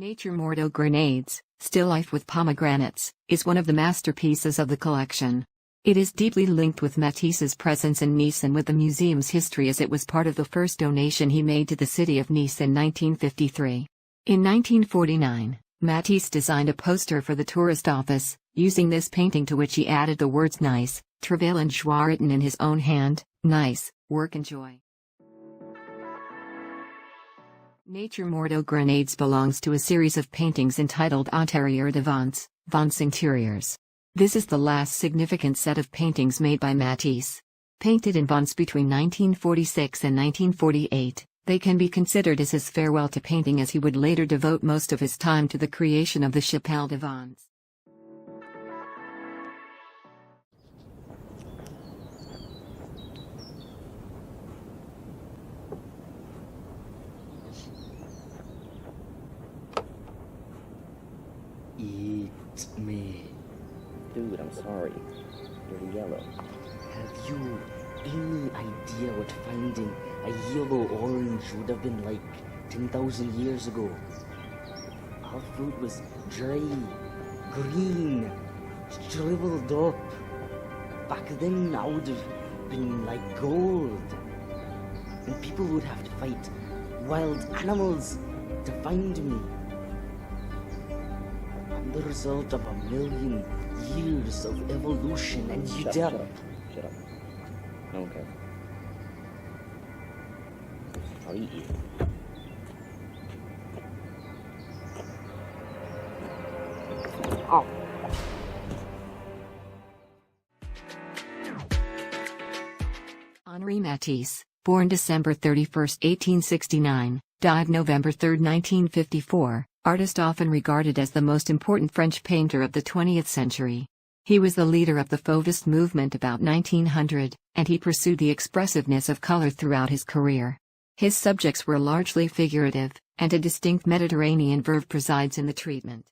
Nature Morte Aux Grenades, Still Life with Pomegranates, is one of the masterpieces of the collection. It is deeply linked with Matisse's presence in Nice and with the museum's history, as it was part of the first donation he made to the city of Nice in 1953. In 1949, Matisse designed a poster for the tourist office, using this painting, to which he added the words "Nice, travail and joie" written in his own hand. Nice, work and joy. Nature Morte Aux Grenades belongs to a series of paintings entitled Intérieur de Vence, Vence Interieurs. This is the last significant set of paintings made by Matisse. Painted in Vence between 1946 and 1948, they can be considered as his farewell to painting, as he would later devote most of his time to the creation of the Chapelle de Vence. Eat me. Dude, I'm sorry. You're yellow. Have you any idea what finding a yellow orange would have been like 10,000 years ago? Our fruit was dry, green, shriveled up. Back then, I would have been like gold. And people would have to fight wild animals to find me. I'm the result of 1,000,000 years of evolution, and you Shut up. No one cares. I'll eat you. Oh. Henri Matisse, born December 31, 1869, died November 3, 1954, artist often regarded as the most important French painter of the 20th century. He was the leader of the Fauvist movement about 1900, and he pursued the expressiveness of color throughout his career. His subjects were largely figurative, and a distinct Mediterranean verve presides in the treatment.